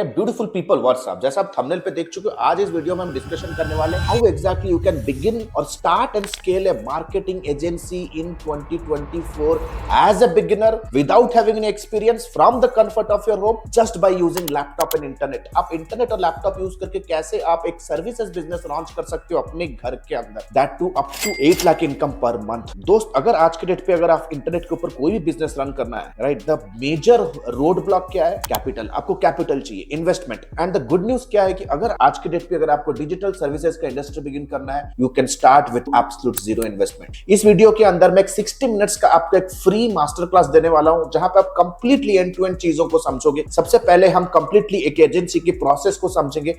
है beautiful people WhatsApp, जैसा आप थंबनेल पे देख चुके हो, आज इस वीडियो में हम डिस्कशन करने वाले हैं how exactly you can begin और start and scale a marketing agency in 2024 as a beginner without having any experience from the comfort of your home just by using laptop and internet. आप internet और laptop use करके कैसे आप एक services business launch कर सकते हो अपने घर के अंदर, that to up to 8 lakh income per month. दोस्त, अगर आज के डेट पे अगर आप इंटरनेट के ऊपर कोई भी बिजनेस रन करना है, right, the major road block क्या है? कैपिटल। आपको कैपिटल चाहिए, investment. And the good news क्या है कि अगर आज के डेट पे अगर आपको डिजिटल सर्विसेज का इंडस्ट्री बिगिन करना है, you can start with absolute zero investment. इस वीडियो के अंदर मैं एक 60 मिनट्स का आपको एक फ्री मास्टर क्लास देने वाला हूं, जहां पे आप कंप्लीटली एंड टू एंड चीजों को समझोगे। सबसे पहले हम कंप्लीटली एक एजेंसी की प्रोसेस को समझेंगे,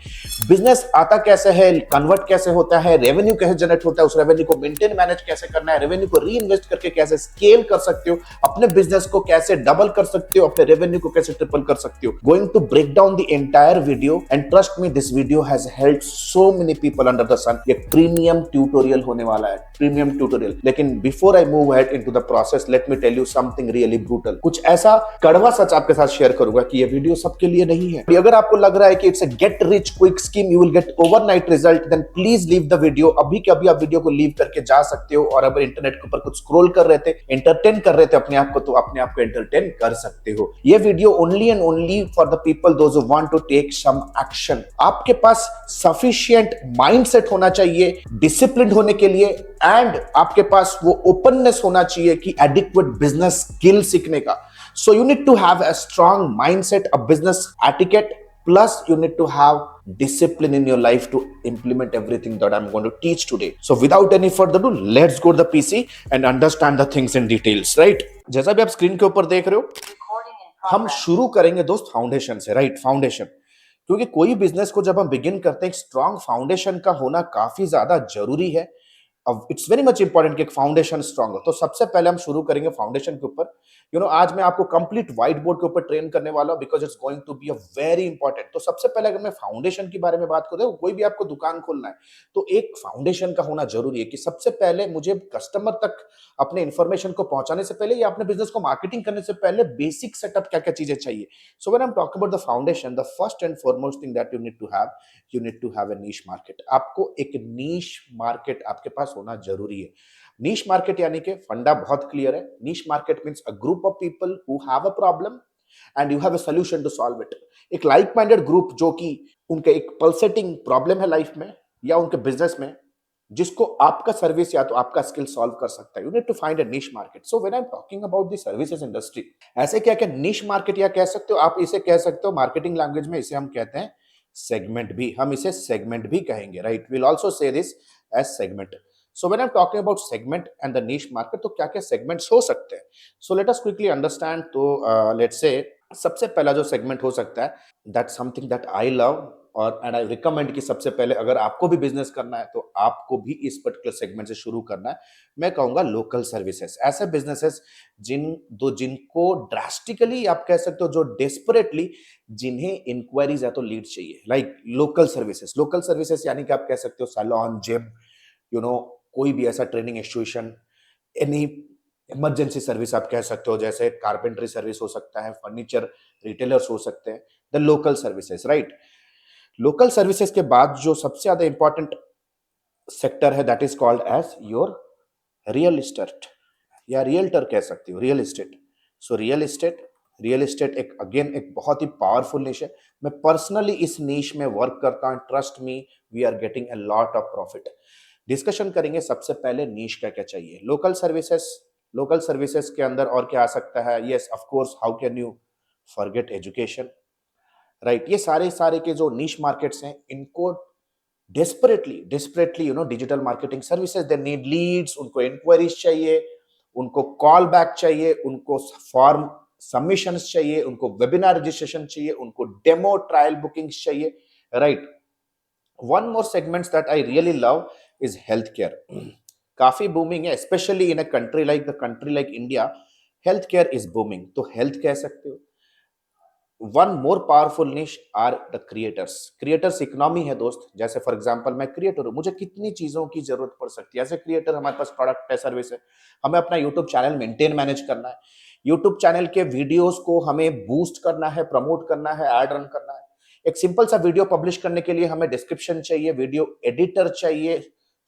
बिजनेस आता कैसे है, कन्वर्ट कैसे होता है, रेवेन्यू कैसे जनरेट होता है, उस रेवेन्यू को मेंटेन मैनेज कैसे करना है, रेवेन्यू को री इन्वेस्ट करके कैसे स्केल कर सकते हो, अपने बिजनेस को कैसे डबल कर सकते हो, अपने रेवेन्यू को कैसे ट्रिपल कर सकते हो। Going to break down the entire video and trust me, this video has helped so many people under the sun. ये प्रीमियम ट्यूटोरियल होने वाला है, प्रीमियम ट्यूटोरियल। लेकिन before I move ahead into the process, let me tell you something really brutal. कुछ ऐसा कड़वा सच आपके साथ शेयर करूंगा कि ये वीडियो सबके लिए नहीं है। अगर आपको लग रहा है कि it's a get rich quick scheme, you will get overnight result, then please leave the video. अभी के अभी आप वीडियो को लीव करके जा सकते हो, और अगर इंटरनेट के ऊपर कुछ स्क्रॉल कर रहे थे, एंटरटेन कर रहे थे अपने आप को, तो अपने आप को एंटरटेन कर सकते हो। ये video only and only for the people those who want to take some action. आपके पास सफिशिएंट माइंडसेट होना चाहिए डिसिप्लिन होने के लिए, एंड आपके पास वो ओपननेस होना चाहिए कि एडिक्वेट बिजनेस स्किल सीखने का। So you need to have a strong mindset, a business etiquette, plus you need to have discipline in your life to implement everything that I'm going to teach today. So without any further ado, let's go to the PC and understand the things in details, right? जैसा भी आप screen के ऊपर देख रहे हो, हम शुरू करेंगे दोस्त फाउंडेशन से, राइट? फाउंडेशन, क्योंकि कोई बिजनेस को जब हम बिगिन करते हैं, एक स्ट्रांग फाउंडेशन का होना काफी ज्यादा जरूरी है। अब इट्स वेरी मच इंपॉर्टेंट कि एक फाउंडेशन स्ट्रांग हो। तो सबसे पहले हम शुरू करेंगे फाउंडेशन के ऊपर। आज मैं आपको कंप्लीट व्हाइट बोर्ड के ऊपर ट्रेन करने वाला हूं, because it's going to be a very important. तो सबसे पहले अगर मैं फाउंडेशन के बारे में बात करूं, कोई भी आपको दुकान खोलना है तो एक फाउंडेशन का होना जरूरी है कि सबसे पहले मुझे कस्टमर तक अपने इंफॉर्मेशन को पहुंचाने से पहले या अपने बिजनेस को मार्केटिंग करने से पहले बेसिक सेटअप क्या क्या चीजें चाहिए। So when I am talking about the foundation, the first and foremost thing that you need to have a niche market. आपको एक नीश मार्केट आपके पास होना जरूरी है। नीश मार्केट यानी कि फंडा बहुत क्लियर है। Niche market means a group of people who have a problem and you have a solution to solve it. एक लाइक माइंडेड ग्रुप जो कि उनके एक पल्सेटिंग प्रॉब्लम है लाइफ में या उनके बिजनेस में, जिसको आपका सर्विस या तो आपका स्किल सॉल्व कर सकता है। You need to find a niche market. So when I am talking about the services industry, ऐसे क्या क्या नीश मार्केट या कह सकते हो आप, इसे कह सकते हो मार्केटिंग लैंग्वेज में इसे हम कहते हैं सेगमेंट भी। हम इसे सेगमेंट भी कहेंगे, right? We'll also say this as segment. So when I am talking about segment and the niche market, तो क्या क्या सेगमेंट्स हो सकते हैं? So let us quickly understand. तो लेट्स से सबसे पहला जो सेगमेंट हो सकता है, that's something that I love और एंड आई रिकमेंड कि सबसे पहले अगर आपको भी बिजनेस करना है तो आपको भी इस पर्टिकुलर सेगमेंट से शुरू करना है। मैं कहूंगा लोकल सर्विसेज। ऐसे बिजनेसेस जिनको ड्रास्टिकली आप कह सकते हो, जो डेस्परेटली जिन्हें इंक्वायरीज या तो लीड चाहिए, like local services. Local services यानी कि आप कह सकते हो सैलून, जिम, कोई भी ऐसा training institution, any emergency service आप कह सकते हो, जैसे कारपेंटरी सर्विस हो सकता है, फर्नीचर रिटेलर्स हो सकते हैं, the local services, right? Local services के बाद जो सबसे ज्यादा इंपॉर्टेंट सेक्टर है, that is called as your real estate या रियल्टर कह सकते हो, real estate. So real estate एक अगेन एक बहुत ही पावरफुल निश है। मैं पर्सनली इस निश में वर्क करता हूं, trust me, we are getting a lot of profit. Discussion करेंगे सबसे पहले निश क्या क्या चाहिए। लोकल सर्विसेज के अंदर और क्या आ सकता है? Yes, of course, how can you forget education, right? ये सारे के जो नीश मार्केट्स हैं, इनको desperately digital marketing services, they need leads, उनको इंक्वायरीज चाहिए, उनको कॉल बैक चाहिए, उनको फॉर्म सबमिशंस चाहिए, उनको वेबिनार रजिस्ट्रेशन चाहिए, उनको डेमो ट्रायल बुकिंग्स चाहिए, right? One more segments that I really love is health care. काफी बूमिंग है, specially in a country like India. Health care is booming, तो हेल्थ कह सकते हो। वन मोर पावरफुल निश आर द क्रिएटर्स इकोनॉमी है दोस्त। जैसे फॉर एग्जांपल मैं क्रिएटर हूं, मुझे कितनी चीजों की जरूरत पड़ सकती है एज ए क्रिएटर। हमारे पास प्रोडक्ट है, सर्विस है, हमें अपना यूट्यूब चैनल मेंटेन मैनेज करना है, यूट्यूब चैनल के वीडियोस को हमें बूस्ट करना है, प्रमोट करना है, ऐड रन करना है। एक सिंपल सा वीडियो पब्लिश करने के लिए हमें डिस्क्रिप्शन चाहिए, वीडियो एडिटर चाहिए,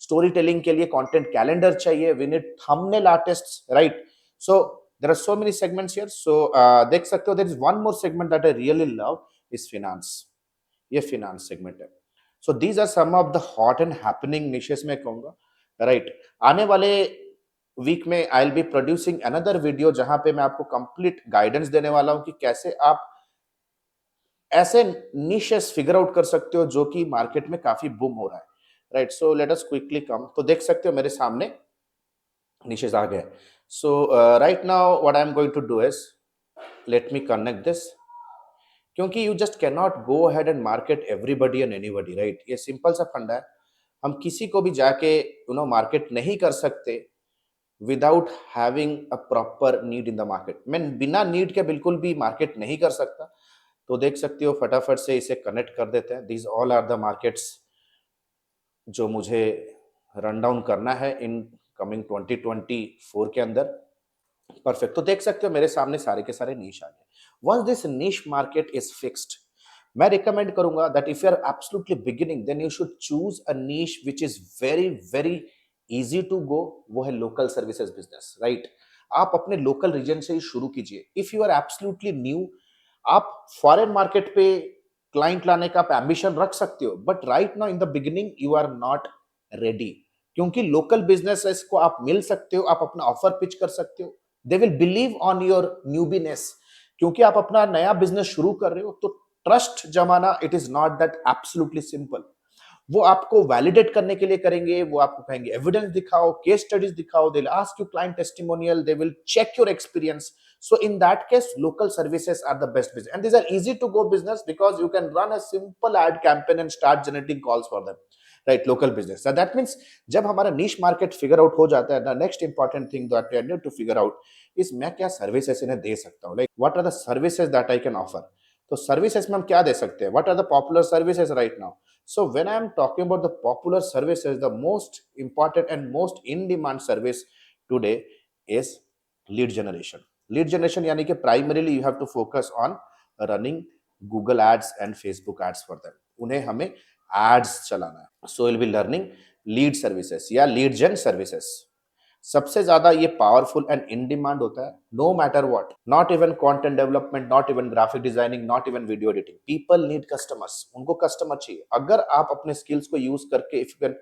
स्टोरी टेलिंग के लिए कंटेंट कैलेंडर चाहिए, we need thumbnail artists, right? So there are so many segments here. So देख सकते हो, there is one more segment that I really love, is finance. ये finance segment है. So these are some of the hot and happening niches में कहूंगा, राइट? आने वाले वीक में I will be producing another video जहां पे मैं आपको कंप्लीट गाइडेंस देने वाला हूं कि कैसे आप ऐसे निशेस फिगर आउट कर सकते हो जो कि मार्केट में काफी बूम हो रहा है, right? So let us quickly come. तो देख सकते हो मेरे सामने निशेस आ गए. So right now what I am going to do is, let me connect this, क्योंकि you just can not go ahead and market everybody and anybody, right? ये सिंपल सा फंडा है. हम किसी को भी जाके मार्केट नहीं कर सकते without having a proper need in the market. मैं बिना नीड के बिल्कुल भी मार्केट नहीं कर सकता. तो देख सकते हो फटाफट से इसे कनेक्ट कर देते हैं. These all are the markets जो मुझे रन डाउन करना है इन कमिंग 2024 के अंदर. परफेक्ट. तो देख सकते हो मेरे सामने सारे के सारे नीश आ गए. Once this niche market is fixed, मैं रिकमेंड करूंगा that if you are absolutely beginning then you should choose a niche which is very very easy to go. वो है लोकल सर्विसेज बिजनेस, राइट? आप अपने local reason से ही शुरू कीजिए. If you are absolutely new, आप फॉरेन मार्केट पे क्लाइंट लाने का आप एम्बिशन रख सकते हो, but right now in the beginning you are not ready, क्योंकि लोकल बिजनेसेस को आप मिल सकते हो, आप अपना ऑफर पिच कर सकते हो. They will believe on your newbieness, क्योंकि आप अपना नया बिजनेस शुरू कर रहे हो. तो ट्रस्ट जमाना, it is not that absolutely simple. वो आपको वैलिडेट करने के लिए करेंगे, वो आपको कहेंगे एविडेंस दिखाओ, केस स्टडीज दिखाओ, they will ask you client testimonial, they will check your experience. So in that case, local services are the best business, and these are easy to go business because you can run a simple ad campaign and start generating calls for them, right? Local business. So that means जब हमारा niche market figure out हो जाता है, the next important thing that I need to figure out is मैं क्या services इन्हें दे सकता हूँ, like what are the services that I can offer. तो services में हम क्या दे सकते हैं? What are the popular services right now? So when I am talking about the popular services, the most important and most in demand service today is lead generation. Lead generation यानी कि primarily you have to focus on running Google ads and Facebook ads for them. उन्हें हमें ads चलाना है. So will be learning lead services या lead gen services. सबसे ज्यादा ये पावरफुल एंड इन डिमांड होता है. No matter what, not even content development, not even graphic designing, not even video editing. People need customers. उनको customer चाहिए. अगर आप अपने स्किल्स को यूज करके if you can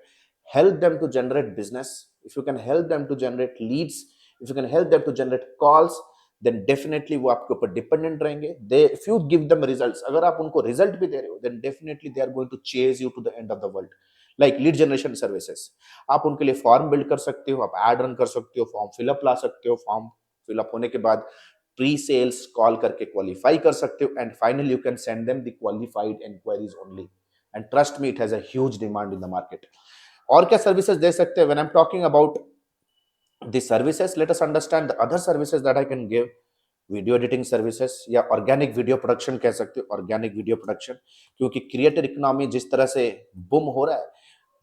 help them to generate business, if you can help them to generate leads, if you can help them to generate calls, then definitely वो आपके ऊपर डिपेंडेंट रहेंगे. They, if you give them results, अगर आप उनको result भी दे रहे हो, then definitely they are going to chase you to the end of the world. Like lead generation services, आप उनके लिए फॉर्म बिल्ड कर सकते हो, आप एड रन कर सकते हो, फॉर्म फिलअप ला सकते हो, फॉर्म फिलअप होने के बाद प्री सेल्स कॉल करके क्वालिफाई कर सकते हो, and finally you can send them the qualified inquiries only. And trust me, it has a huge demand in the market. और क्या सर्विसेज दे सकते हैं? When I am talking about the services, let us understand the other services that I can give. Video editing services या organic video production कह सकते हो. Organic video production, क्योंकि क्रिएटर इकोनॉमी जिस तरह से बूम हो रहा है,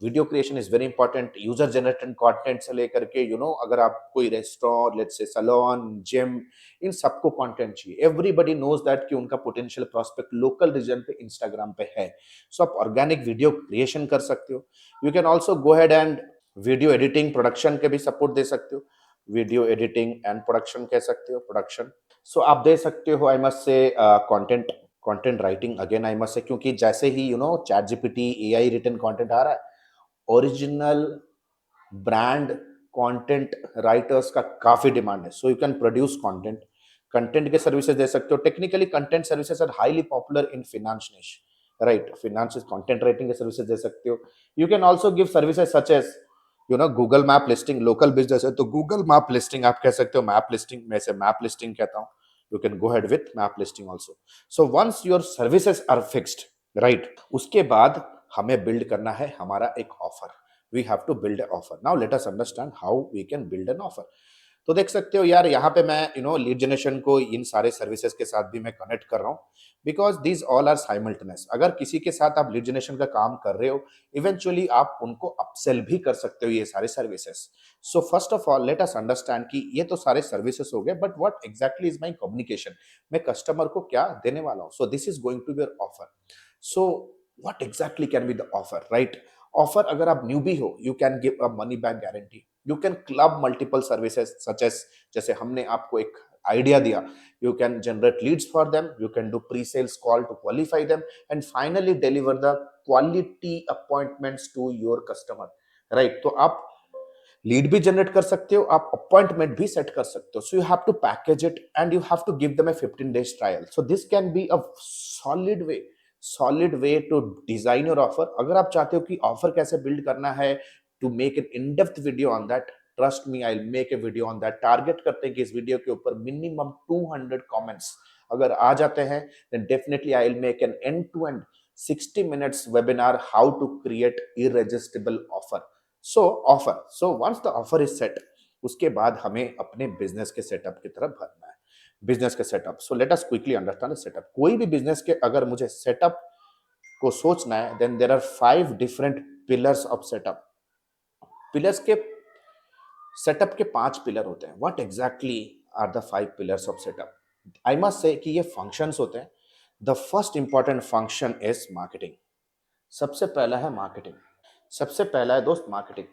video creation is very important. User generated content से लेकर के अगर आप कोई restaurant, let's say salon, gym, इन सबको कंटेंट चाहिए. एवरीबॉडी नोज दैट कि उनका पोटेंशियल प्रोस्पेक्ट लोकल रीजन पे इंस्टाग्राम पे है. सो आप ऑर्गेनिक वीडियो क्रिएशन कर सकते हो. You can also go head and video editing production के भी सपोर्ट दे सकते हो. वीडियो एडिटिंग एंड प्रोडक्शन कह सकते हो, प्रोडक्शन. सो आप दे सकते हो, I must say content writing. Again I must say, क्योंकि जैसे ही Chat GPT, AI written content आ रहा है, ओरिजिनल ब्रांड कंटेंट राइटर्स का काफी डिमांड है. So you can produce content के सर्विसेज दे सकते हो. Technically content services are highly popular in finance niche, right? Finance content writing के सर्विसेज दे सकते हो. You can also give services such as Google map listing. Local business है तो गूगल मैप लिस्टिंग आप कह सकते हो. मैप लिस्टिंग, मैं से मैप लिस्टिंग कहता हूं. You can go head with map listing also. So once your services are fixed, right, उसके बाद हमें बिल्ड करना है हमारा एक offer. We have to build a offer. Now let us understand how we can build an offer. तो देख सकते हो यार, यहाँ पे मैं लीड जनरेशन को इन सारे सर्विसेज के साथ भी मैं कनेक्ट कर रहा हूँ, because these all are simultaneous. अगर किसी के साथ आप लीड जनरेशन का काम कर रहे हो, इवेंचुअली आप उनको अपसेल भी कर सकते हो ये सारे services. So first of all let us understand कि ये तो सारे सर्विसेज हो गए, but what exactly is my communication. मैं कस्टमर को क्या देने वाला हूँ. So this is going to be your offer. So what exactly can be the offer, right? Offer, अगर आप न्यूबी हो, you can give a money back guarantee, you can club multiple services such as, जैसे हमने आपको एक idea दिया, you can generate leads for them, you can do pre-sales call to qualify them, and finally deliver the quality appointments to your customer, right? तो आप lead भी generate कर सकते हो, आप अपॉइंटमेंट भी सेट कर सकते हो. So you have to package it and you have to give them a 15 days trial. So this can be a solid way to design your offer. अगर आप चाहते हो कि ऑफर कैसे बिल्ड करना है, to make an in depth video on that, trust me, I will make a video on that. Target करते हैं कि इस वीडियो के ऊपर मिनिमम 200 कमेंट्स अगर आ जाते हैं, then definitely I will make an end to end 60 minutes webinar how to create irresistible offer. So once the offer is set, उसके बाद हमें अपने बिजनेस के सेटअप की तरफ भरना है. बिजनेस के सेटअप, सो let us quickly understand setup. कोई भी बिजनेस के अगर मुझे सेटअप को सोचना है, then there are 5 different pillars of setup. Pillars के सेटअप के 5 पिलर होते हैं. What exactly are the 5 pillars of setup? I must say कि ये फंक्शंस होते हैं. The first important function is marketing. सबसे पहला है मार्केटिंग. सबसे पहला है दोस्त मार्केटिंग.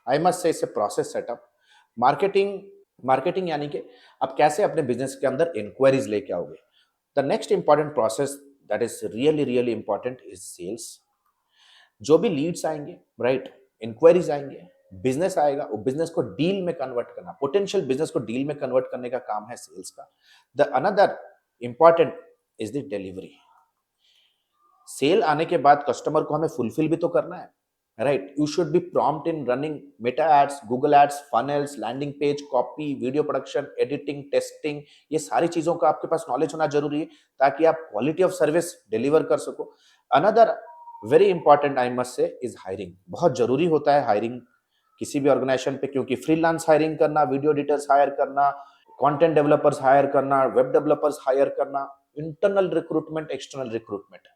आई मस्ट से इसे प्रोसेस सेटअप. मार्केटिंग, मार्केटिंग यानी कि आप कैसे अपने बिजनेस के अंदर इंक्वायरीज लेके आओगे. The next important process that is really really important is sales. जो भी लीड्स आएंगे, राइट, इंक्वायरीज आएंगे, बिजनेस आएगा, वो बिजनेस को डील में कन्वर्ट करना, पोटेंशियल बिजनेस को डील में कन्वर्ट करने का काम है सेल्स का. The another important is the delivery. Sale आने के बाद कस्टमर को हमें फुलफिल भी तो करना है, right? You should be prompt in running Meta ads, Google ads, funnels, landing page, copy, video production, editing, testing. ये सारी चीजों का आपके पास नॉलेज होना जरूरी है ताकि आप क्वालिटी ऑफ सर्विस डिलीवर कर सको. Another very important I must से इज हायरिंग. बहुत जरूरी होता है हायरिंग किसी भी ऑर्गेनाइजेशन पे, क्योंकि फ्रीलांस हायरिंग करना, वीडियो एडिटर्स हायर करना, कंटेंट डेवलपर्स हायर करना, वेब डेवलपर्स हायर करना, internal recruitment, external recruitment,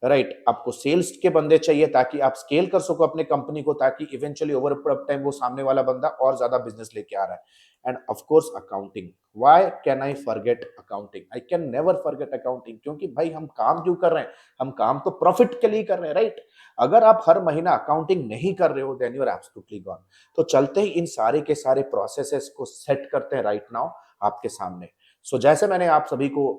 right? आपको सेल्स के बंदे चाहिए ताकि आप स्केल कर सको अपने कंपनी को, ताकि इवेंचुअली ओवर टाइम वो सामने वाला बंदा और ज्यादा बिजनेस लेके आ रहा है. And of course accounting. Why can I forget accounting? I can never forget accounting, क्योंकि भाई हम काम क्यों कर रहे हैं? हम काम तो प्रॉफिट के लिए कर रहे हैं, राइट? अगर आप हर महीना अकाउंटिंग नहीं कर रहे हो, then you are absolutely gone. तो चलते ही इन सारे के सारे प्रोसेसेस को सेट करते हैं राइट नाउ आपके सामने. सो जैसे मैंने आप सभी को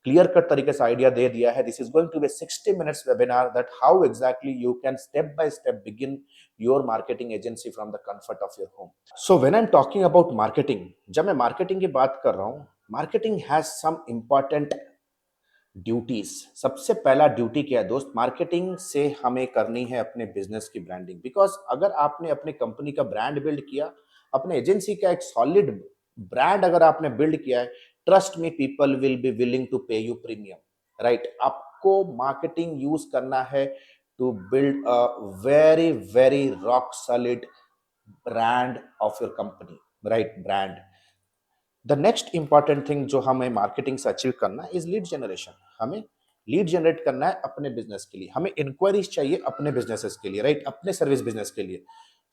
क्लियर कट तरीके से आइडिया दे दिया है, this is going to be 60 minutes webinar that how exactly you can step by step begin your marketing agency from the comfort of your home. So when I am talking about marketing, जब मैं marketing की बात कर रहा हूं, marketing has some important duties. सबसे पहला duty क्या है दोस्त? मार्केटिंग से हमें करनी है अपने बिजनेस की ब्रांडिंग. बिकॉज अगर आपने अपने कंपनी का ब्रांड बिल्ड किया, अपने एजेंसी का एक सॉलिड ब्रांड अगर आपने बिल्ड किया है, trust me, people will be willing to pay you premium, right? आपको मार्केटिंग यूज करना है to build a very very rock solid brand of your company, right? Brand. The next important thing जो हमें marketing से achieve करना है is lead generation. हमें lead generate करना है अपने बिजनेस के लिए, हमें इंक्वायरीज चाहिए अपने बिजनेसेस के लिए, राइट? अपने सर्विस बिजनेस के लिए.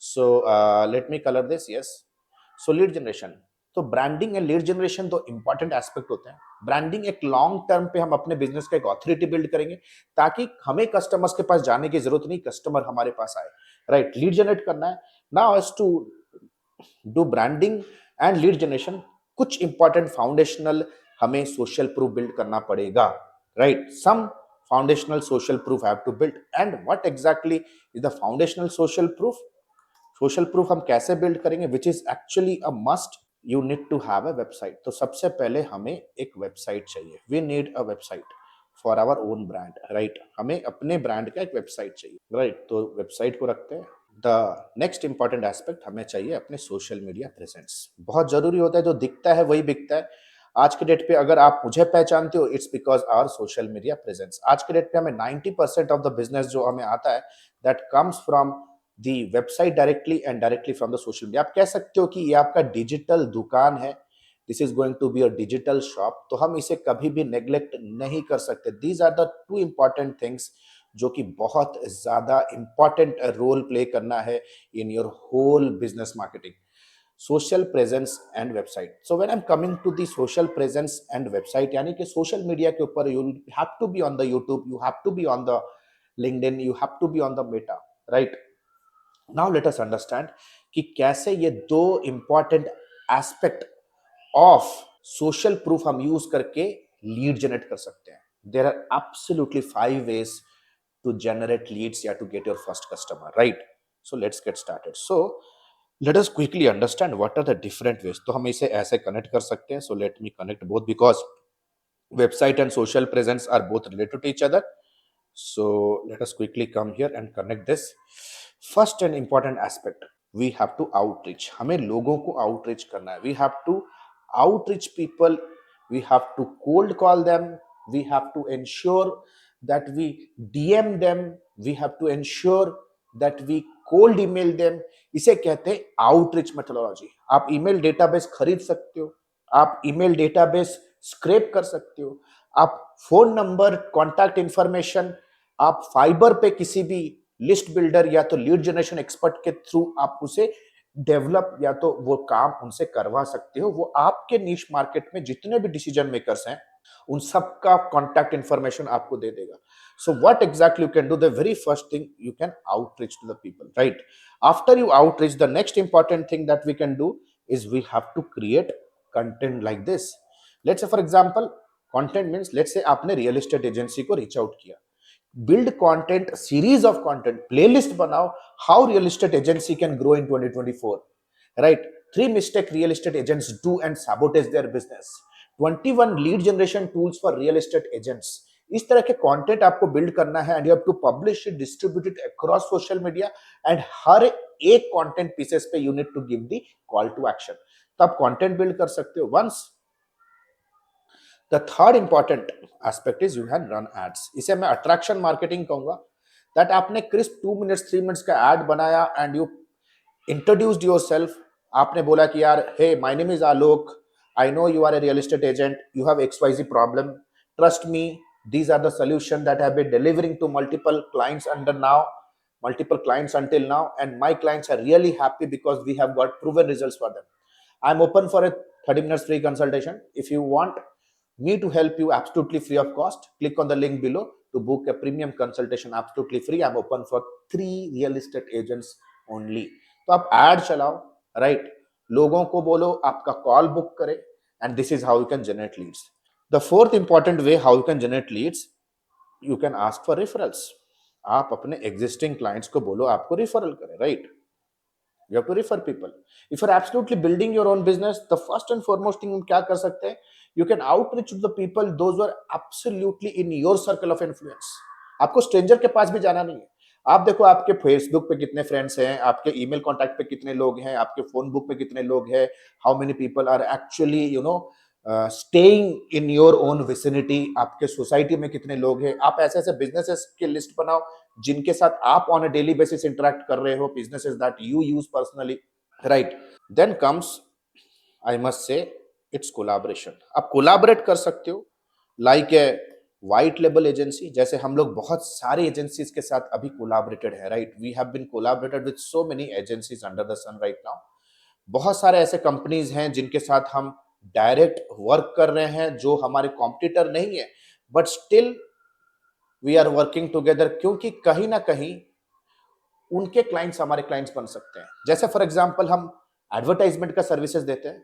So let me colour this. Yes, so lead generation. तो ब्रांडिंग एंड लीड जनरेशन दो इंपॉर्टेंट एस्पेक्ट होते हैं. ब्रांडिंग एक लॉन्ग टर्म पे हम अपने बिजनेस का एक ऑथोरिटी बिल्ड करेंगे ताकि हमें कस्टमर्स के पास जाने की जरूरत नहीं, कस्टमर हमारे पास आए, राइट? लीड जनरेट करना है. Now as to do branding and lead generation, कुछ इंपॉर्टेंट फाउंडेशनल हमें सोशल प्रूफ बिल्ड करना पड़ेगा, right? Some foundational social proof have to build. And what exactly is the foundational social proof? Social proof हम कैसे build करेंगे, which is actually a must? You need to have a website. तो सबसे पहले हमें एक वेबसाइट चाहिए. We need a website for our own brand, right? हमें अपने ब्रांड का एक वेबसाइट चाहिए, राइट? तो वेबसाइट को रखते हैं. द नेक्स्ट इंपॉर्टेंट एस्पेक्ट, हमें चाहिए अपने सोशल मीडिया प्रेजेंस. बहुत जरूरी होता है, जो दिखता है वही बिकता है. आज के डेट पे अगर आप मुझे पहचानते हो, it's because our social media presence. आज के डेट पे हमें 90% ऑफ द बिजनेस जो हमें आता है, that comes from the website directly and directly from the social media. आप कह सकते हो कि ये आपका डिजिटल दुकान है. This is going to be a digital shop. तो हम इसे कभी भी नेग्लेक्ट नहीं कर सकते. These are the two important things जो कि बहुत ज्यादा इंपॉर्टेंट रोल प्ले करना है in your whole business marketing. social presence and website. So when I'm coming to the social presence and website, यानी कि social media के ऊपर you have to be on the YouTube, you have to be on the LinkedIn, you have to be on the Meta, right? Now let us understand कि कैसे ये दो important aspect of social proof हम use करके lead generate कर सकते हैं. There are absolutely 5 ways to generate leads या to get your first customer, right? So let's get started. So let us quickly understand what are the different ways. तो हम इसे ऐसे connect कर सकते हैं. So let me connect both because website and social presence are both related to each other. So let us quickly come here and connect this. First and important aspect, we have to outreach. हमें लोगों को outreach करना है. We have to outreach people. We have to cold call them. We have to ensure that we DM them. We have to ensure that we cold email them. इसे कहते हैं outreach methodology. आप email database खरीद सकते हो. आप email database scrape कर सकते हो. आप फोन नंबर, कॉन्टैक्ट इंफॉर्मेशन, आप फाइबर पे किसी भी लिस्ट बिल्डर या तो लीड जनरेशन एक्सपर्ट के थ्रू आप उसे डेवलप या तो वो काम उनसे करवा सकते हो. वो आपके नीश मार्केट में जितने भी डिसीजन मेकर्स हैं उन सबका कॉन्टैक्ट इंफॉर्मेशन आपको दे देगा. So what exactly you can do, the very first thing you can outreach to the people, right? After you outreach, the next important thing that we can do is we have to create content like this. Let's say for example, content means let's say आपने real estate agency को reach out किया. build content, series of content, playlist banao how real estate agency can grow in 2024, right? 3 mistake real estate agents do and sabotage their business. 21 lead generation tools for real estate agents. इस तरह के content आपको build करना है and you have to publish it, distribute it across social media and हर एक content pieces पे you need to give the call to action. तो आप कंटेंट बिल्ड कर सकते हो. Once the third important aspect is you can run ads. इसे मैं attraction marketing कहूंगा. that आपने crisp 2 minutes 3 minutes का ad बनाया and you introduced yourself. आपने बोला कि यार, hey, my name is Alok, I know you are a real estate agent, you have XYZ problem, trust me, these are the solution that I have been delivering to multiple clients until now, and my clients are really happy because we have got proven results for them. I'm open for a 30 minutes free consultation. If you want me to help you absolutely free of cost, click on the link below to book a premium consultation absolutely free. I'm open for 3 real estate agents only. तो आप ad चलाओ, right? लोगों को बोलो आपका call book करे, and this is how you can generate leads. The fourth important way how you can generate leads, you can ask for referrals. आप अपने existing clients को बोलो आपको referral करें, right? You have to refer people. If you're absolutely building your own business, the first and foremost thing हम क्या कर सकते हैं, you can outreach to the people those who are absolutely in your circle of influence. आपको stranger के पास भी जाना नहीं है. आप देखो आपके फेसबुक पे कितने फ्रेंड्स हैं, आपके ईमेल कॉन्टैक्ट पे कितने लोग हैं, आपके फोन बुक पे कितने लोग हैं, how many people are actually staying in your own vicinity, आपके सोसाइटी में कितने लोग हैं. आप ऐसे ऐसे बिजनेसेस की लिस्ट बनाओ जिनके साथ आप on a daily basis interact कर रहे हो, businesses that you use personally, right? Then comes, I must say, it's collaboration. आप कोलैबोरेट कर सकते हो like a white label agency. जैसे हम लोग बहुत सारे एजेंसीज के साथ अभी कोलैबोरेटेड है, right? We have been collaborated with so many agencies under the sun right now. बहुत सारे ऐसे कंपनीज हैं जिनके साथ हम डायरेक्ट वर्क कर रहे हैं जो हमारे कॉम्पिटिटर नहीं है, but still we are working together, क्योंकि कहीं ना कहीं उनके क्लाइंट्स हमारे क्लाइंट्स बन सकते हैं. जैसे फॉर एग्जांपल हम एडवर्टाइजमेंट का सर्विसेज देते हैं.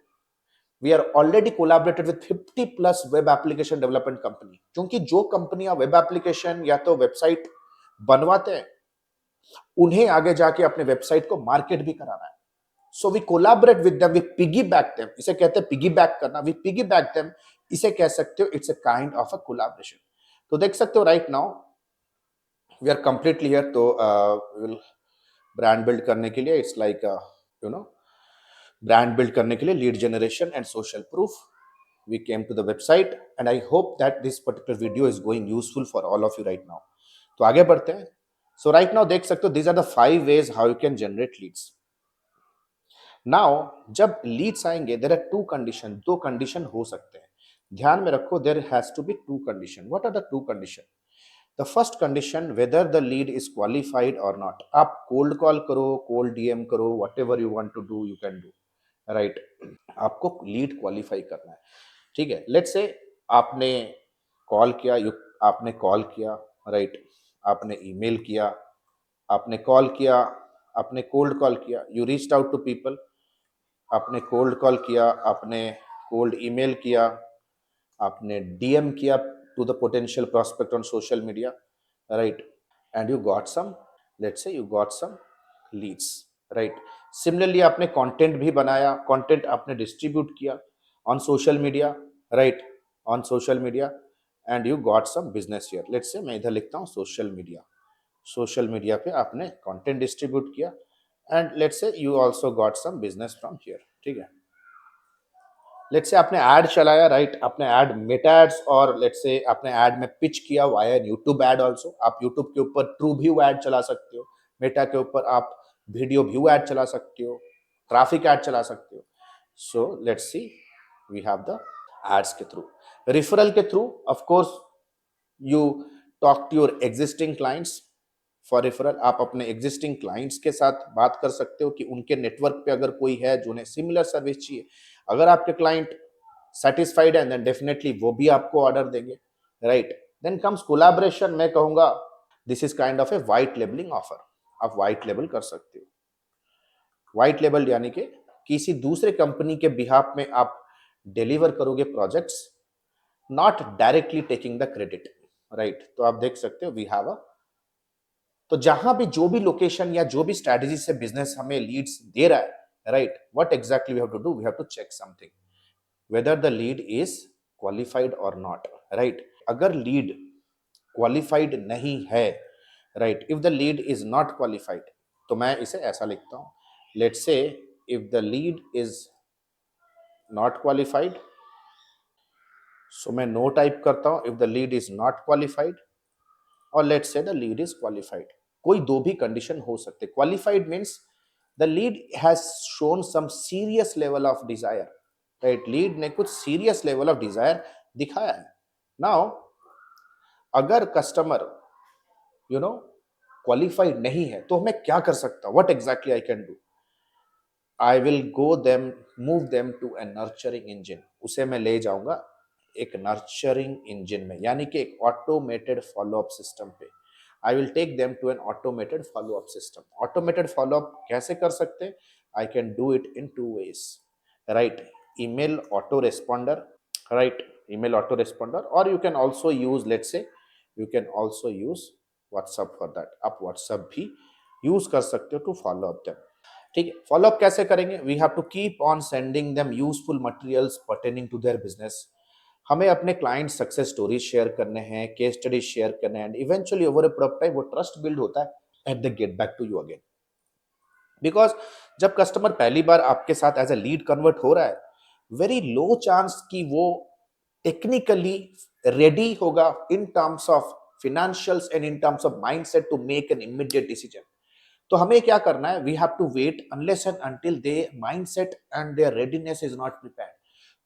We are already collaborated with 50 plus web application development company, क्योंकि जो कंपनियां वेब एप्लीकेशन या तो वेबसाइट बनवाते हैं उन्हें आगे जाके अपने वेबसाइट को मार्केट भी कराना है. So we collaborate with them, we piggyback them. इसे कहते हैं पिगीबैक करना. वी पिगीबैक देम, इसे कह सकते हो it's a kind of a collaboration. तो देख सकते हो right now we are completely here. तो विल ब्रांड बिल्ड करने के लिए इट्स लाइक ब्रांड बिल्ड करने के लिए lead generation and social proof, we came to the website and I hope that this particular video is going useful for all of you right now. तो आगे बढ़ते हैं. So right now देख सकते हो these are the 5 ways how you can generate leads. Now जब leads आएंगे there are 2 condition, 2 condition हो सकते हैं. ध्यान में रखो there has to be 2 condition. What are the 2 condition? The first condition, whether the lead is qualified or not. आप cold call करो, cold DM करो, whatever you want to do you can do. Right. आपको lead qualify करना है, ठीक है। Let's say आपने call किया, आपने कॉल किया, राइट, आपने ईमेल किया, आपने कॉल किया, आपने कोल्ड कॉल किया, you reached out to people, आपने कोल्ड कॉल किया, आपने कोल्ड ईमेल किया, आपने डीएम किया to the potential prospect on social media, right, and you got some, let's say you got some leads, right. Similarly आपने content भी बनाया, content आपने डिस्ट्रीब्यूट किया on social media, right, on social media, and you got some business here. Let's say मैं इधर लिखता हूँ social media, social media पे आपने कंटेंट डिस्ट्रीब्यूट किया, and let's say you also got some business from here, ठीक है। Let's say आपने ऐड चलाया, राइट, आपने ऐड मेटा एड्स, और लेट्स से आपने ऐड में पिच किया वाया यूट्यूब ऐड आल्सो। आप यूट्यूब के ऊपर ट्रू व्यू ऐड चला सकते हो, मेटा के ऊपर आप वीडियो व्यू ऐड चला सकते हो, ट्रैफिक ऐड चला सकते हो। So let's see, we have the ads के थ्रू, रेफरल के थ्रू, of course you talk to your existing clients for referral. आप अपने एग्जिस्टिंग क्लाइंट्स के साथ बात कर सकते हो कि उनके नेटवर्क पे अगर कोई है जो उन्हें सिमिलर सर्विस चाहिए, अगर आपके क्लाइंट सेटिस्फाइड है देन डेफिनेटली वो भी आपको ऑर्डर देंगे, राइट। Then comes collaboration. मैं कहूंगा this is kind of A white labelling offer. आप वाइट लेबल कर सकते हो। वाइट लेबल यानी कि किसी दूसरे कंपनी के बिहाफ में आप डिलीवर करोगे projects, not directly taking the credit, right. तो आप देख सकते हो वी हैव अ, तो जहां भी जो भी लोकेशन या जो भी स्ट्रेटेजी से बिजनेस हमें लीड्स दे रहा है, right, what exactly we have to do, we have to check something whether the lead is qualified or not, right। अगर लीड क्वालिफाइड नहीं है, right, if the lead is not qualified, तो मैं इसे ऐसा लिखता हूं, let's say if the lead is not qualified, so मैं नो टाइप करता हूं, if the lead is not qualified, और let's say the lead is qualified. कोई दो भी कंडीशन हो सकते। Qualified means the lead has shown some serious level of desire, right, lead ने कुछ सीरियस लेवल ऑफ डिजायर दिखाया है। नाउ अगर कस्टमर क्वालिफाइड नहीं है तो मैं क्या कर सकता हूं, what exactly I can do, I will go them, move them to a nurturing engine. उसे मैं ले जाऊंगा एक नर्चरिंग इंजन में, यानी कि एक ऑटोमेटेड फॉलोअप सिस्टम पे। I will take them to an automated follow up system. Automated follow up कैसे कर सकते हैं, I can do it in two ways, right, email autoresponder, right, email autoresponder, or you can also use, let's say you can also use WhatsApp for that। आप WhatsApp भी use कर सकते हो to follow up them, ठीक है। Follow up कैसे करेंगे, we have to keep on sending them useful materials pertaining to their business. हमें अपने क्लाइंट सक्सेस स्टोरीज शेयर करने हैं, केस स्टडीज शेयर करने हैं, and eventually over a period of time वो ट्रस्ट बिल्ड होता है and they get back to you again. Because जब कस्टमर पहली बार आपके साथ एज ए लीड कन्वर्ट हो रहा है, वेरी लो चांस कि वो टेक्निकली रेडी होगा in terms of financials and in terms of mindset to make an immediate decision. तो हमें क्या करना है, we have to wait unless and until they mindset and their readiness is not prepared.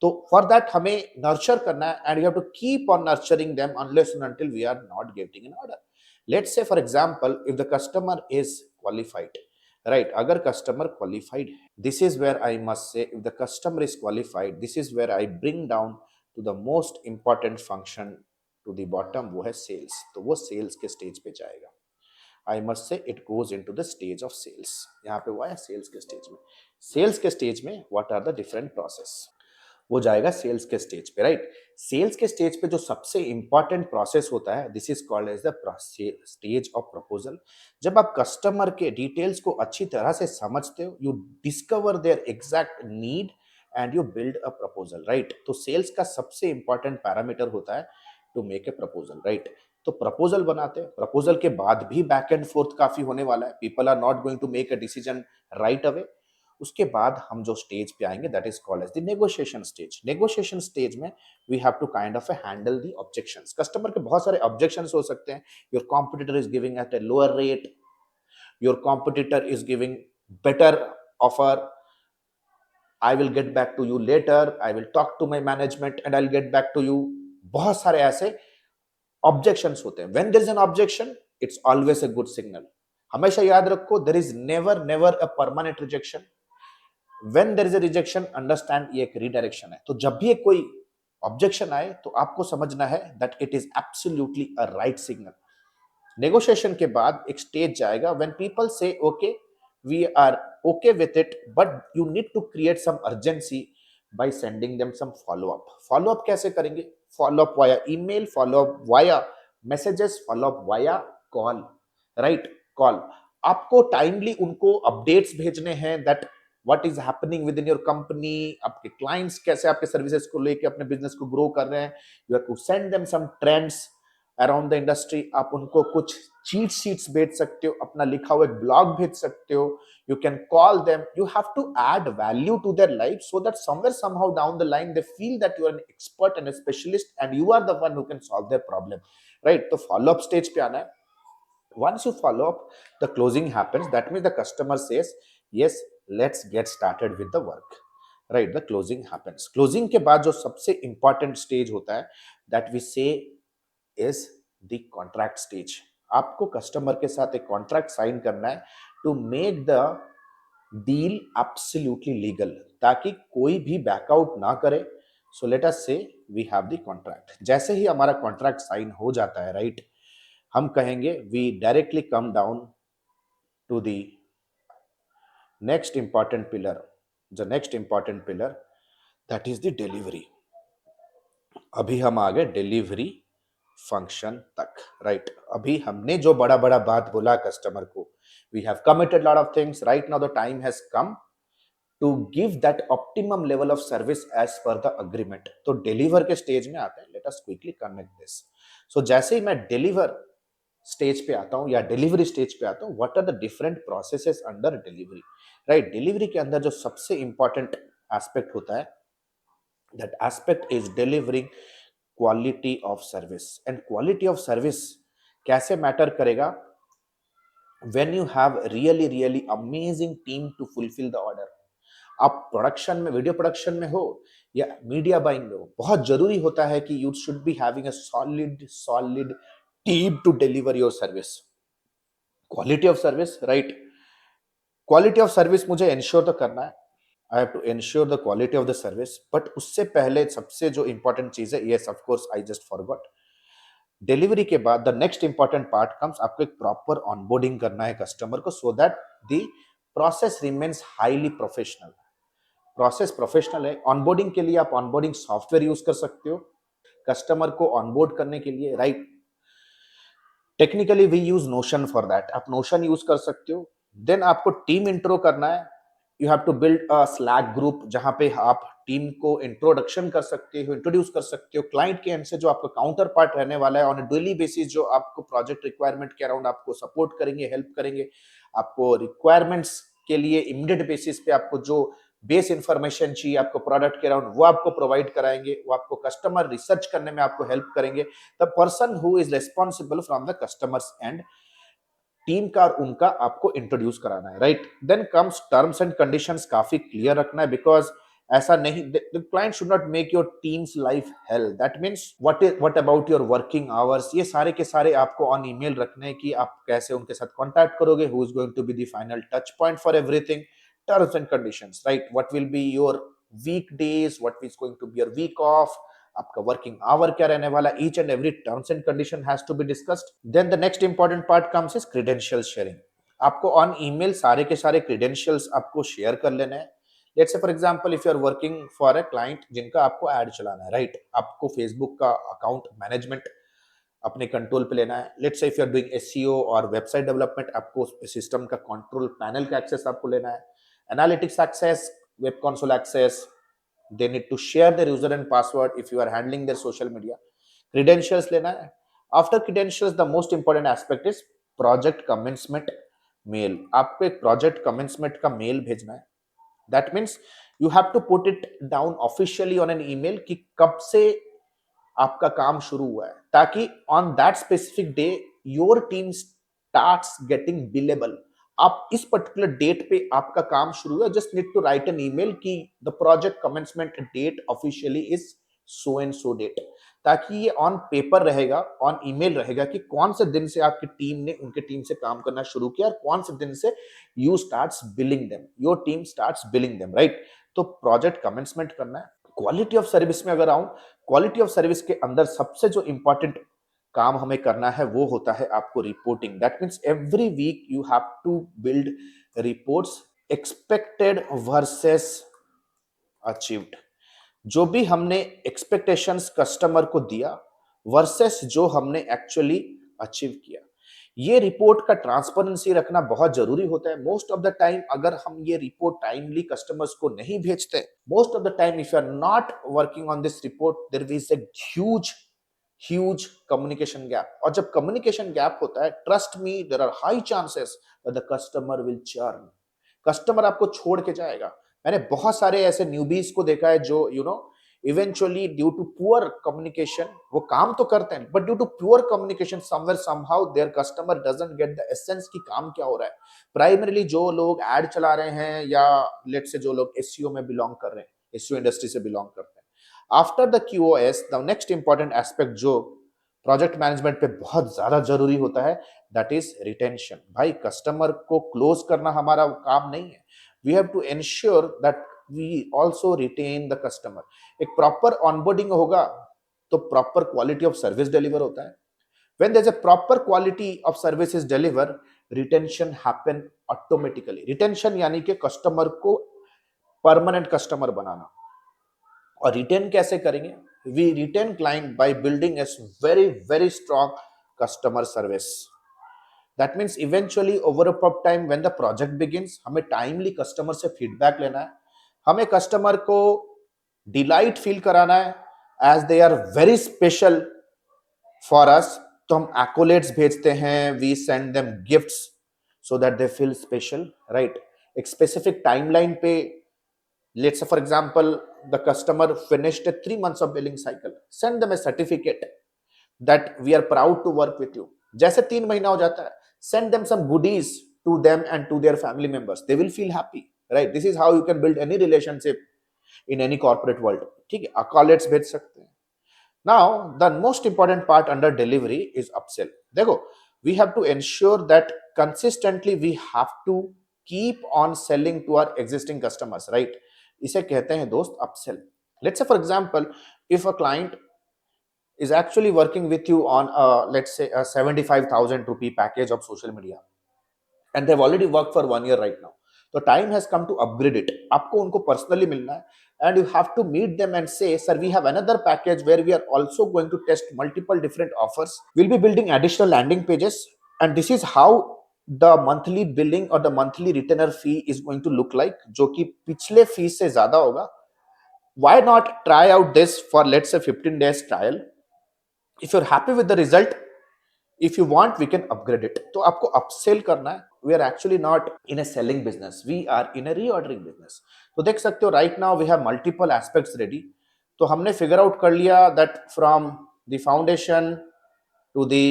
तो for that हमें nurture करना है, and we have to keep on nurturing them unless and until we are not getting an order. Let's say for example if the customer is qualified, right, अगर customer qualified है, this is where I must say if the customer is qualified, this is where I bring down to the most important function to the bottom, वो है sales. तो वो sales के stage पे जाएगा। I must say it goes into the stage of sales. यहाँ पे हुआ है सेल्स के स्टेज में। सेल्स के स्टेज में what are the different process, वो जाएगा सेल्स के स्टेज पे, राइट। सेल्स के स्टेज पे जो सबसे इंपॉर्टेंट प्रोसेस होता है, this is called as the stage of proposal. जब आप कस्टमर के डिटेल्स को अच्छी तरह से समझते हो, you discover their exact need and you build a proposal, right. तो सेल्स का सबसे इंपॉर्टेंट पैरामीटर होता है to make a proposal, right. तो प्रपोजल बनाते हैं, प्रपोजल के बाद भी बैक एंड फोर्थ काफी होने वाला है। People are not going to make a decision right away. उसके बाद हम जो स्टेज पे आएंगे that is called as the negotiation stage. Negotiation stage में we have to kind of handle the objections. Customer के बहुत सारे ऑब्जेक्शंस हो सकते हैं। Your competitor is giving at a lower rate, your competitor is giving better offer, I will get back to you later, I will talk to my management and I will get back to you. बहुत सारे ऐसे objections होते हैं। When there is an objection, it's always a good signal. हमेशा याद रखो, there is never never a permanent rejection. When there is a rejection understand ये एक रीडायरेक्शन है। तो जब भी एक कोई ऑब्जेक्शन आए तो आपको समझना है that it is absolutely a right signal. Negotiation के बाद एक स्टेज जाएगा when people say okay we are okay with it but you need to create some urgency by sending them some follow up. Follow up कैसे करेंगे? Follow up via email, follow up via messages, follow up via call, right? Call. आपको timely उनको updates भेजने हैं that what is happening within your company, आपके clients कैसे आपके services को लेके अपने बिजनेस को ग्रो कर रहे हैं। You have to send them some trends around the industry. आप उनको कुछ चीट शीट्स भेज सकते हो, अपना लिखा हुआ एक ब्लॉग भेज सकते हो। You can call them, you have to add value to their life so that somewhere somehow down the line they feel that you are an expert and a specialist and you are the one who can solve their problem, right? तो follow up stage पे आना है। once you follow up, the closing happens. That means the customer says yes, let's get started with the work, right? The closing happens। closing के बाद जो सबसे important stage होता है that we say is the contract stage। आपको customer के साथ एक कॉन्ट्रैक्ट साइन करना है to make the deal absolutely legal, ताकि कोई भी बैकआउट ना करे। सो लेट अस से वी हैव द कॉन्ट्रैक्ट। जैसे ही हमारा कॉन्ट्रैक्ट साइन हो जाता है, राइट, हम कहेंगे we directly come down to the next important pillar. The next important pillar that is the delivery. अभी हम आ गए डिलीवरी फंक्शन तक, राइट? अभी हमने जो बड़ा बड़ा बात बोला कस्टमर को, we have committed lot of things. Right now the time has come to give that optimum level of service as per the agreement. तो डिलीवर के स्टेज में आते हैं। Let us quickly connect this. So जैसे ही मैं deliver stage पे आता हूं या डिलीवरी स्टेज पे आता हूं, what are the different processes under delivery, right? Delivery के अंदर जो सबसे इंपॉर्टेंट एस्पेक्ट होता है, that aspect is delivering quality of service. And quality of service कैसे मैटर करेगा? When you have really really amazing team to fulfil the order. आप production में, वीडियो प्रोडक्शन में हो या मीडिया बाइंग में हो, बहुत जरूरी होता है कि you should be having a solid solid team to deliver your service. Quality of service, right? Quality of service मुझे इंश्योर तो करना है। I have to ensure the quality of the service, but उससे पहले सबसे जो इंपॉर्टेंट चीज है, yes of course I just forgot, delivery के बाद the next important part comes, आपको एक प्रॉपर ऑनबोर्डिंग करना है कस्टमर को, so that the process remains highly professional. Process professional है। ऑनबोर्डिंग के लिए आप ऑनबोर्डिंग सॉफ्टवेयर यूज कर सकते हो कस्टमर को ऑनबोर्ड करने के लिए, right? Technically we use Notion for that. आप नोशन यूज कर सकते हो। देन आपको टीम इंट्रो करना है। You have to build a Slack group जहां पे आप टीम को इंट्रोडक्शन कर सकते हो, इंट्रोड्यूस कर सकते हो। क्लाइंट के एंड से जो आपका काउंटर पार्ट रहने वाला है, ऑन अ डेली बेसिस जो आपको प्रोजेक्ट रिक्वायरमेंट के अराउंड आपको सपोर्ट करेंगे, हेल्प करेंगे। आपको रिक्वायरमेंट्स के लिए इमीडिएट बेसिस पे आपको जो बेस इंफॉर्मेशन चाहिए आपको प्रोडक्ट के अराउंड, वो आपको प्रोवाइड कराएंगे। वो आपको कस्टमर रिसर्च करने में आपको हेल्प करेंगे। The person who is responsible from the customers end, team का और उनका आपको इंट्रोड्यूस कराना है, right? Then comes terms and conditions. काफी क्लियर रखना है, बिकॉज ऐसा नहीं, the client should not make your team's life hell. That means what about your working hours, ये सारे के सारे आपको ऑन ईमेल रखने हैं कि आप कैसे उनके साथ कांटेक्ट करोगे, who is going to be the final touch point for everything. Terms and conditions, right? What will be your week days, what is going to be your week off, आपका working hour क्या रहने वाला, each and every terms and condition has to be discussed. Then the next important part comes is credential sharing. आपको on email सारे के सारे credentials आपको share कर लेना है। Let's say for example if you are working for a client जिनका आपको ऐड चलाना है, राइट? आपको फेसबुक का अकाउंट मैनेजमेंट अपने कंट्रोल पे लेना है। Let's say if you are doing SEO और वेबसाइट डेवलपमेंट, आपको सिस्टम का कंट्रोल पैनल का एक्सेस आपको लेना है, analytics access, web console access. they need to share their user and password if you are handling their social media। credentials लेना है। after credentials the most important aspect is project commencement mail। आपको एक project commencement का mail भेजना है। that means you have to put it down officially on an email कि कब से आपका काम शुरू हुआ है, ताकि on that specific day your team starts getting billable. आप इस पर्टिकुलर डेट पे आपका काम शुरू हुआ, just need to write an email कि the project commencement date officially is so and so date. ताकि ये ऑन पेपर रहेगा, ऑन ईमेल रहेगा कि कौन से दिन से आपकी टीम ने उनके टीम से काम करना शुरू किया और कौन से दिन से you starts billing them, your team starts billing them, right. तो प्रोजेक्ट कमेंसमेंट करना है। क्वालिटी ऑफ सर्विस में अगर आऊं, क्वालिटी ऑफ सर्विस के अंदर सबसे जो इंपॉर्टेंट काम हमें करना है वो होता है आपको reporting. That means every week you have to build reports, expected versus achieved. जो भी हमने एक्सपेक्टेशंस कस्टमर को दिया वर्सेस जो हमने एक्चुअली अचीव किया, ये रिपोर्ट का ट्रांसपेरेंसी रखना बहुत जरूरी होता है। मोस्ट ऑफ द टाइम अगर हम ये रिपोर्ट टाइमली कस्टमर्स को नहीं भेजते, most of the time if you are not working on this report, there is a huge huge communication gap. और जब कम्युनिकेशन गैप होता है, trust me, there are high chances that the customer will churn. Customer आपको छोड़ के जाएगा। मैंने बहुत सारे ऐसे न्यूबीज को देखा है जो eventually due to poor communication, वो काम तो करते हैं but due to poor communication somewhere somehow their customer doesn't get the essence की काम क्या हो रहा है। प्राइमरीली जो लोग एड चला रहे हैं या लेट से जो लोग एसईओ में बिलोंग कर रहे हैं, एसईओ इंडस्ट्री से बिलोंग करते हैं, after the QoS the next important aspect जो प्रोजेक्ट मैनेजमेंट पे बहुत ज्यादा जरूरी होता है, दैट इज रिटेंशन। भाई कस्टमर को क्लोज करना हमारा काम नहीं है, we have to ensure that we also retain the customer. एक प्रॉपर ऑनबोर्डिंग होगा तो proper quality of service deliver होता है। When there is a proper quality of service is deliver, retention happen automatically. Retention यानी कि customer को permanent customer बनाना। और retain कैसे करेंगे? We retain client by building a very very strong customer service. That means eventually over a time when the project begins, हमें timely customer से feedback लेना है, हमें कस्टमर को डिलाइट फील कराना है as they are very special for us. तो हम एक्कोलेट्स भेजते हैं, we send them gifts so that they feel special, right. एक स्पेसिफिक टाइमलाइन पे, let's say for example the customer finished a 3 months of billing cycle, send them a certificate that we are proud to work with you। जैसे 3 महीना हो जाता है, send them some goodies to them and to their family members, they will feel happy, right। this is how you can build any relationship in any corporate world। ठीक है, accolades भेज सकते हैं। now the most important part under delivery is upsell। देखो, we have to ensure that consistently we have to keep on selling to our existing customers, right। इसे कहते हैं दोस्त upsell. Let's say for example if a client is actually working with you on let's say a 75,000 rupee package of social media and they've already worked for 1 year right now, so time has come to upgrade it। आपको उनको personally मिलना है and you have to meet them and say sir we have another package where we are also going to test multiple different offers, we'll be building additional landing pages and this is how the monthly billing or the monthly retainer fee is going to look like, जो कि पिछले fees से ज्यादा होगा। why not try out this for let's say 15 days trial, if you're happy with the result, if you want we can upgrade it। तो आपको upsell करना है। we are actually not in a selling business, we are in a reordering business। तो देख सकते हो right now we have multiple aspects ready। तो हमने फिगर आउट कर लिया that from the foundation to the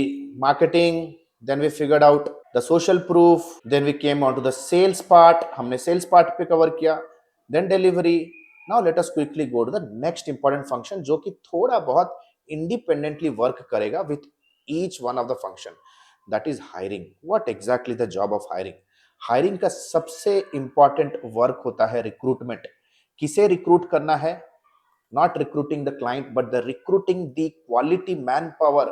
marketing, then we figured out the social proof, then we came on to the sales part, हमने sales part पे cover किया, then delivery। now let us quickly go to the next important function जो कि थोड़ा बहुत independently work करेगा with each one of the function, that is hiring। what exactly the job of hiring? hiring का सबसे important work होता है recruitment। किसे recruit करना है? not recruiting the client but the recruiting the quality manpower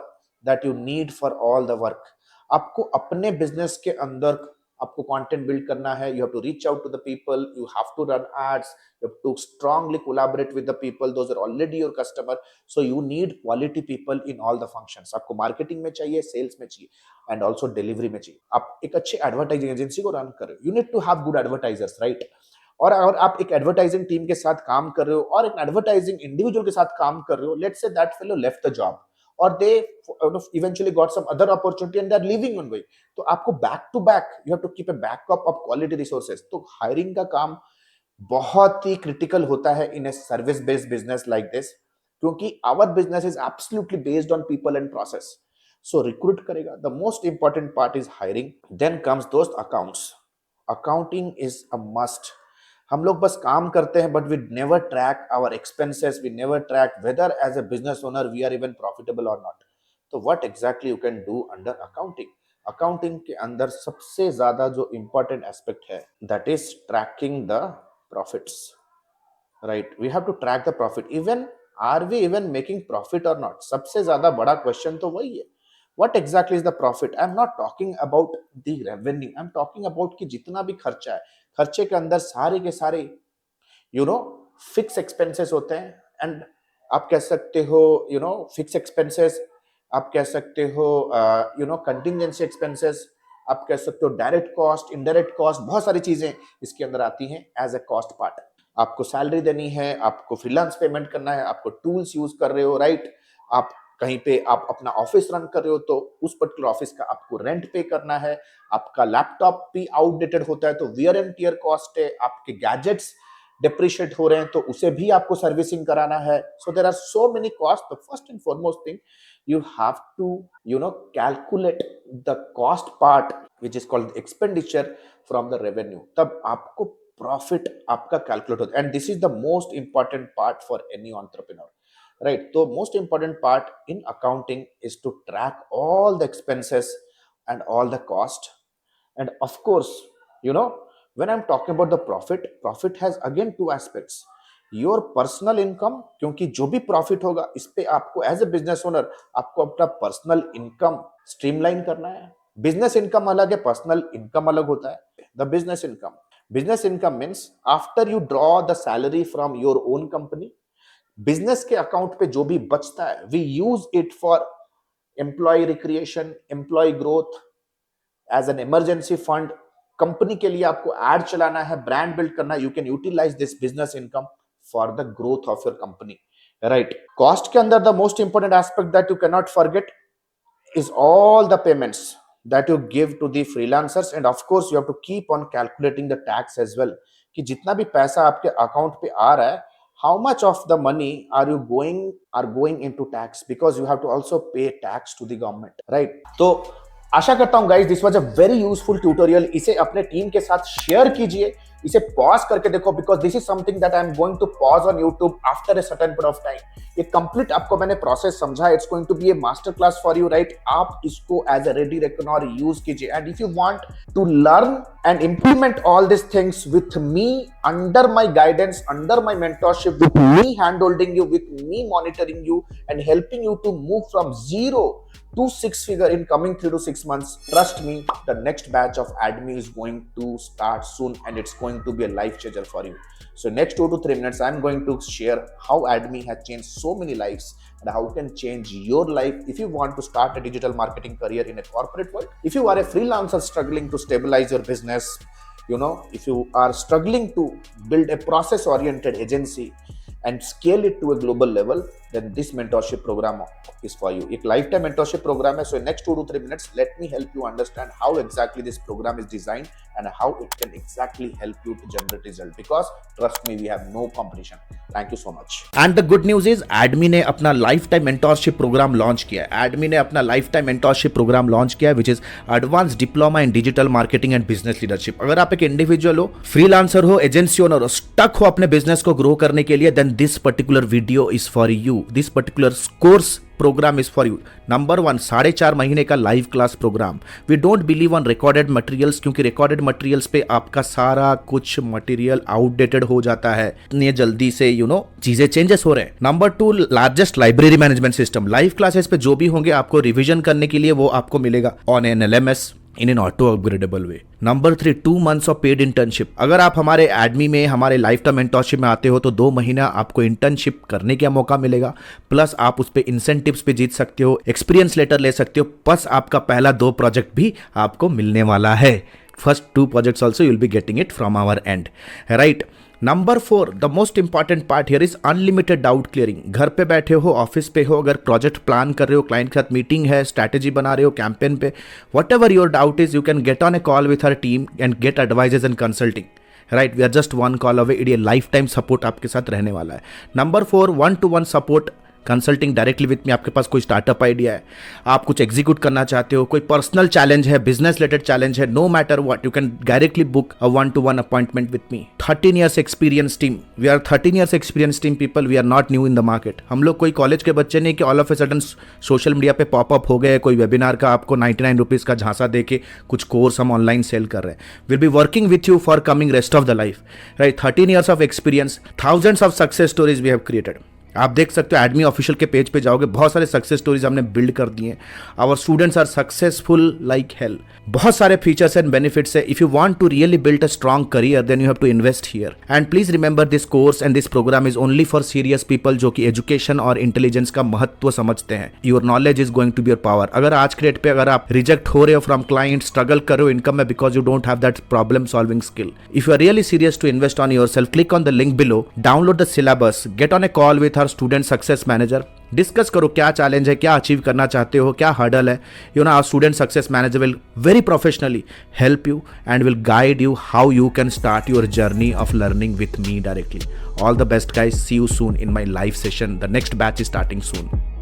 that you need for all the work। आपको अपने business के अंदर आपको कंटेंट बिल्ड करना है, you have to reach out to the people, you have to run ads, you have to strongly collaborate with the people, those are already your customer, so you need quality people in all the functions। आपको marketing में चाहिए, sales में चाहिए and also delivery में चाहिए। आप एक अच्छे एडवर्टाइजिंग एजेंसी को रन कर रहे हो, you need to have good advertisers, right. और अगर आप एक एडवर्टाइजिंग टीम के साथ काम कर रहे हो और एक एडवर्टाइजिंग इंडिविजुअल के साथ काम कर रहे हो, let's say that fellow left the job or they eventually got some other opportunity and they're leaving on way, तो आपको back to back you have to keep a backup of quality resources। तो hiring का काम बहुत ही critical होता है in a service based business like this, क्योंकि our business is absolutely based on people and process, so recruit करेगा। the most important part is hiring, then comes those accounts। accounting is a must। हम लोग बस काम करते हैं, but we never track our expenses, we never track whether as a business owner we are even profitable और not. तो what exactly you can do under accounting? Accounting के अंदर सबसे ज्यादा जो इंपॉर्टेंट एस्पेक्ट है that is tracking the profits, right? We have to track the profit, even are we even making profit और not? सबसे ज्यादा बड़ा क्वेश्चन तो वही है, what exactly is the profit? I'm not talking about the revenue, I'm talking about कि जितना भी खर्चा है, खर्चे के अंदर सारे के सारे फिक्स एक्सपेंसेस होते हैं, एंड आप कह सकते हो फिक्स एक्सपेंसेस, आप कह सकते हो कंटिंजेंसी एक्सपेंसेस, आप कह सकते हो डायरेक्ट कॉस्ट, इनडायरेक्ट कॉस्ट, बहुत सारी चीजें इसके अंदर आती हैं एज अ कॉस्ट पार्ट। आपको सैलरी देनी है, आपको फ्रीलांस पेमेंट करना है, आपको टूल्स यूज कर रहे हो, राइट? आप कहीं पे आप अपना ऑफिस रन कर रहे हो तो उस पर्टिकुलर ऑफिस का आपको रेंट पे करना है, आपका लैपटॉप भी आउटडेटेड होता है तो वियर एंड टियर कॉस्ट है, आपके गैजेट्स डिप्रिशिएट हो रहे हैं तो उसे भी आपको सर्विसिंग कराना है। So there are so many cost. The first and foremost thing you have to calculate the cost part which is called expenditure from the revenue, तब आपको प्रॉफिट आपका कैलकुलेट होता है, and this is the most important part for any entrepreneur, right? तो most important part in accounting is to track all the expenses and all the cost, and of course when I'm talking about the profit has again two aspects, your personal income, क्योंकि जो भी profit होगा इस पे आपको as a business owner आपको अपना personal income streamline करना है। बिजनेस इनकम अलग है, पर्सनल इनकम अलग होता है। The business income means after you draw the salary from your own company, business के अकाउंट पे जो भी बचता है we use it for employ recreation, employ growth, as an emergency fund. Company के लिए आपको एड चलाना है, ब्रांड बिल्ड करना है, you can utilise this business income for the growth of your company, right? Cost के अंदर the most important aspect that you cannot forget is all the payments that you give to the freelancers, and of course you have to keep on calculating the tax as well, कि जितना भी पैसा आपके account पे आ रहा है, how much of the money are going into tax, because you have to also pay tax to the government, right? तो आशा करता हूं guys this was a very useful tutorial. इसे अपने टीम के साथ शेयर कीजिए, इसे पॉज करके देखो, because this is something that I am going to pause on YouTube after a certain period of time. ये कंप्लीट आपको मैंने प्रोसेस समझा, it's going to be a master class for you, right? आप इसको as a ready reckoner use कीजिए, and if you want to learn and implement all this things with me under my guidance, under my mentorship, with me hand holding you, with me monitoring you and helping you to move from 0 to 6 figure in coming 3 to 6 months, trust me, the next batch of ADME is going to start soon, and it's going to be a life changer for you. So next 2 to 3 minutes I'm going to share how ADME has changed so many lives and how it can change your life if you want to start a digital marketing career in a corporate world. If you are a freelancer struggling to stabilize your business, if you are struggling to build a process oriented agency and scale it to a global level, then this mentorship program is for you. एक lifetime mentorship program है, so in next 2 to 3 minutes let me help you understand how exactly this program is designed and how it can exactly help you to generate result, because trust me, we have no competition. Thank you so much. And the good news is ADME ने अपना lifetime mentorship program launch किया है। ADME ने अपना lifetime mentorship program launch किया है, which is Advanced Diploma in Digital Marketing and Business Leadership। अगर आप एक इंडिविजुअल हो, फ्रीलांसर हो, एजेंसी ओनर हो, स्टक हो अपने बिजनेस को ग्रो करने के लिए, then this particular video is for you. This particular course program is for you. Number 1, 4.5 महीने का live class programme. We don't believe on recorded materials, क्योंकि रिकॉर्डेड मटेरियल्स पे आपका सारा कुछ मटेरियल आउटडेटेड हो जाता है, इतनी जल्दी से चीजें चेंजेस हो रहे हैं। Number 2, largest library management system. Live classes पे जो भी होंगे आपको रिविजन करने के लिए वो आपको मिलेगा on an LMS in an auto upgradable way. Number 3, 2 months of paid internship। अगर आप हमारे ADME में हमारे लाइफ टाइम मेंटरशिप में आते हो तो 2 महीना आपको इंटर्नशिप करने का मौका मिलेगा, प्लस आप उस पे इंसेंटिव्स पे जीत सकते हो, एक्सपीरियंस लेटर ले सकते हो, प्लस आपका पहला 2 प्रोजेक्ट भी आपको मिलने वाला है। First 2 projects also you'll be getting it from our end, right? Number 4, the most important part here is unlimited doubt clearing. घर पे बैठे हो, ऑफिस पे हो, अगर प्रोजेक्ट प्लान कर रहे हो, क्लाइंट के साथ मीटिंग है, स्ट्रैटेजी बना रहे हो कैंपेन पे, whatever your doubt is, you can get on a call with our team and get advises and consulting, right? We are just 1 call away. ये लाइफ टाइम सपोर्ट आपके साथ रहने वाला है। Number 4, 1-to-1 support consulting directly with me, आपके पास कोई startup idea है, आप कुछ एग्जीक्यूट करना चाहते हो, कोई पर्सनल चैलेंज है, बिजनेस रिलेटेड चैलेंज है, no matter what, you can directly book a 1-to-1 appointment with me. 13 years experience team, we are 13 years experience team people, we are not new in the market. हम लोग कोई college के बच्चे नहीं कि all of a sudden social media pop up पॉपअप हो गए, कोई वेबिनार का आपको 99 रुपीज़ का झांसा दे के कुछ कोर्स हम ऑनलाइन सेल कर रहे हैं। Will be working with you for coming rest of the life, right. 13 years of experience, thousands of success stories we have created. आप देख सकते हो एडमी ऑफिशियल के पेज पे जाओगे, बहुत सारे सक्सेस स्टोरीज हमने बिल्ड कर दिए हैं। Our students are successful like hell. बहुत सारे फीचर्स एंड बेनिफिट्स है। If you want to really build a strong career then you have to invest here. And please remember this course and this programme is only for serious people जो कि education और intelligence का महत्व समझते हैं। Your knowledge is going to be your power. अगर आज के डेट पे अगर आप रिजेक्ट हो रहे हो फ्रॉम क्लाइंट, स्ट्रगल कर रहे हो इनकम में because you don't have that problem solving skill, if you are really serious to invest on yourself, click on the link below, download the syllabus, get on a call with our student success manager, discuss करो क्या challenge है, क्या achieve करना चाहते हो, क्या hurdle है। You know our student success manager will very professionally help you and will guide you how you can start your journey of learning with me directly. All the best guys, see you soon in my live session. The next batch is starting soon.